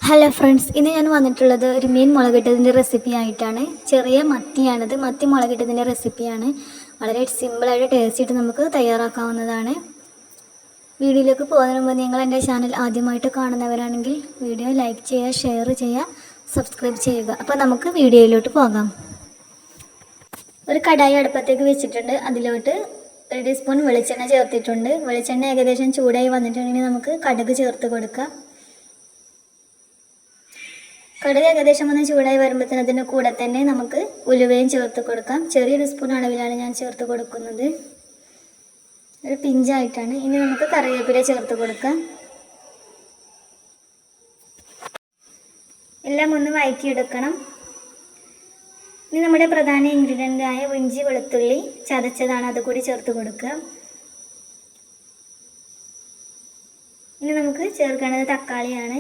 Hello friends, ഇന്ന് ഞാൻ വന്നിട്ടുള്ളത് ഒരു മീൻ മുളകിട്ടതിൻ്റെ റെസിപ്പി ആയിട്ടാണ്. ചെറിയ മത്തിയാണിത്. മത്തി മുളകിട്ടതിൻ്റെ റെസിപ്പിയാണ്. വളരെ സിമ്പിളായിട്ട് ടേസ്റ്റിയിട്ട് നമുക്ക് തയ്യാറാക്കാവുന്നതാണ്. വീഡിയോയിലേക്ക് പോകുന്നതിന് മുമ്പ് നിങ്ങൾ എൻ്റെ ചാനൽ ആദ്യമായിട്ട് കാണുന്നവരാണെങ്കിൽ വീഡിയോ ലൈക്ക് ചെയ്യുക, ഷെയർ ചെയ്യുക, സബ്സ്ക്രൈബ് ചെയ്യുക. അപ്പോൾ നമുക്ക് വീഡിയോയിലോട്ട് പോകാം. ഒരു കടായി അടുപ്പത്തേക്ക് വെച്ചിട്ടുണ്ട്. അതിലോട്ട് 1 ടീസ്പൂൺ വെളിച്ചെണ്ണ ചേർത്തിട്ടുണ്ട്. വെളിച്ചെണ്ണ ഏകദേശം ചൂടായി വന്നിട്ടുണ്ടെങ്കിൽ നമുക്ക് കടുക് ചേർത്ത് കൊടുക്കാം. കടുക് ഏകദേശം ഒന്ന് ചൂടായി വരുമ്പോഴത്തേന് അതിൻ്റെ കൂടെ തന്നെ നമുക്ക് ഉലുവയും ചേർത്ത് കൊടുക്കാം. ചെറിയൊരു സ്പൂൺ അളവിലാണ് ഞാൻ ചേർത്ത് കൊടുക്കുന്നത്, ഒരു പിഞ്ചായിട്ടാണ്. ഇനി നമുക്ക് കറിവേപ്പില ചേർത്ത് കൊടുക്കാം. എല്ലാം ഒന്ന് വഴറ്റിയെടുക്കണം. ഇനി നമ്മുടെ പ്രധാന ഇൻഗ്രീഡിയൻ്റ് ആയ ഇഞ്ചി വെളുത്തുള്ളി ചതച്ചതാണ്, അത് കൂടി ചേർത്ത് കൊടുക്കുക. ഇനി നമുക്ക് ചേർക്കേണ്ടത് തക്കാളിയാണ്.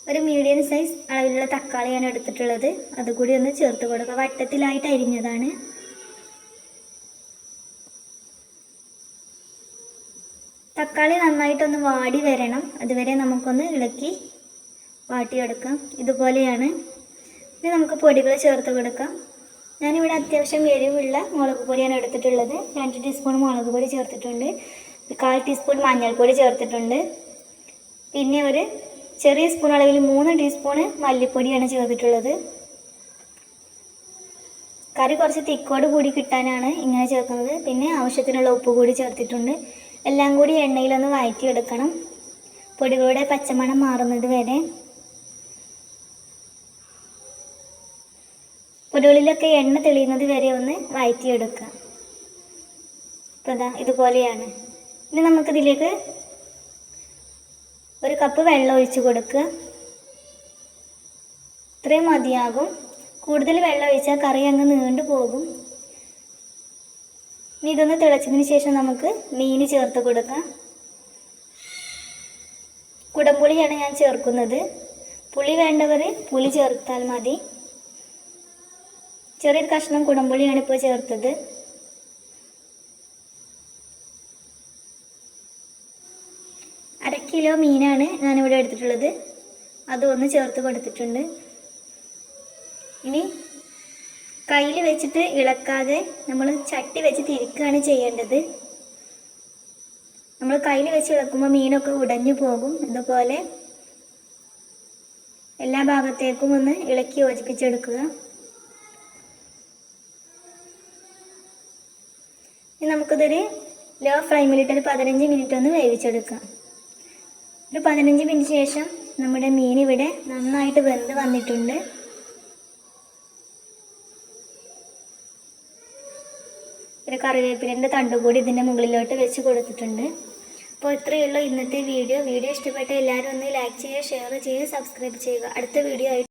ഒരു മീഡിയം സൈസ് അളവിലുള്ള തക്കാളിയാണ് എടുത്തിട്ടുള്ളത്, അതുകൂടി ഒന്ന് ചേർത്ത് കൊടുക്കുക. വട്ടത്തിലായിട്ട് അരിഞ്ഞതാണ്. തക്കാളി നന്നായിട്ടൊന്ന് വാടി വരണം, അതുവരെ നമുക്കൊന്ന് ഇളക്കി വാട്ടിയെടുക്കാം. ഇതുപോലെയാണ്. ഇനി നമുക്ക് പൊടികൾ ചേർത്ത് കൊടുക്കാം. ഞാനിവിടെ അത്യാവശ്യം എരിവുള്ള മുളക് പൊടിയാണ് എടുത്തിട്ടുള്ളത്. 2 ടീസ്പൂൺ മുളക് പൊടി ചേർത്തിട്ടുണ്ട്. 1/4 ടീസ്പൂൺ മഞ്ഞൾപ്പൊടി ചേർത്തിട്ടുണ്ട്. പിന്നെ ഒരു ചെറിയ സ്പൂൺ അളവിൽ 3 ടീസ്പൂണ് മല്ലിപ്പൊടിയാണ് ചേർത്തിട്ടുള്ളത്. കറി കുറച്ച് തിക്കോട് കൂടി കിട്ടാനാണ് ഇങ്ങനെ ചേർക്കുന്നത്. പിന്നെ ആവശ്യത്തിനുള്ള ഉപ്പ് കൂടി ചേർത്തിട്ടുണ്ട്. എല്ലാം കൂടി എണ്ണയിലൊന്ന് വഴറ്റിയെടുക്കണം, പൊടികളുടെ പച്ചമണം മാറുന്നത് വരെ. പൊടികളിലൊക്കെ എണ്ണ തെളിയുന്നത് വരെ ഒന്ന് വഴറ്റിയെടുക്കാം. ഇതുപോലെയാണ്. ഇനി നമുക്കിതിലേക്ക് 1 കപ്പ് വെള്ളം ഒഴിച്ച് കൊടുക്കുക. ഇത്രയും മതിയാകും. കൂടുതൽ വെള്ളം ഒഴിച്ചാൽ കറി അങ്ങ് നീണ്ടു പോകും. ഇനി ഇതൊന്ന് തിളച്ചതിന് ശേഷം നമുക്ക് മീൻ ചേർത്ത് കൊടുക്കാം. കുടംപുളിയാണ് ഞാൻ ചേർക്കുന്നത്. പുളി വേണ്ടവർ പുളി ചേർത്താൽ മതി. ചെറിയൊരു കഷ്ണം കുടംപുളിയാണ് ഇപ്പോൾ ചേർത്തത്. അര കിലോ മീനാണ് ഞാനിവിടെ എടുത്തിട്ടുള്ളത്, അതൊന്ന് ചേർത്ത് കൊടുത്തിട്ടുണ്ട്. ഇനി കയ്യിൽ വെച്ചിട്ട് ഇളക്കാതെ നമ്മൾ ചട്ടി വെച്ച് തിരിക്കുകയാണ് ചെയ്യേണ്ടത്. നമ്മൾ കയ്യിൽ വെച്ച് ഇളക്കുമ്പോൾ മീനൊക്കെ ഉടഞ്ഞു പോകും. ഇതുപോലെ എല്ലാ ഭാഗത്തേക്കും ഒന്ന് ഇളക്കി യോജിപ്പിച്ചെടുക്കുക. ഇനി നമുക്കിതൊരു ലോ ഫ്ലെയിമിലിട്ട് ഒരു 15 മിനിറ്റ് ഒന്ന് വേവിച്ചെടുക്കാം. ഒരു 15 മിനിറ്റ് ശേഷം നമ്മുടെ മീൻ ഇവിടെ നന്നായിട്ട് വെന്ത് വന്നിട്ടുണ്ട്. ഒരു കറിവേപ്പിലിൻ്റെ തണ്ടുകൂടി ഇതിൻ്റെ മുകളിലോട്ട് വെച്ച് കൊടുത്തിട്ടുണ്ട്. അപ്പോൾ ഇത്രയേ ഉള്ളൂ ഇന്നത്തെ വീഡിയോ. ഇഷ്ടപ്പെട്ട എല്ലാവരും ഒന്ന് ലൈക്ക് ചെയ്യുക, ഷെയർ ചെയ്യുക, സബ്സ്ക്രൈബ് ചെയ്യുക. അടുത്ത വീഡിയോ ആയിട്ട്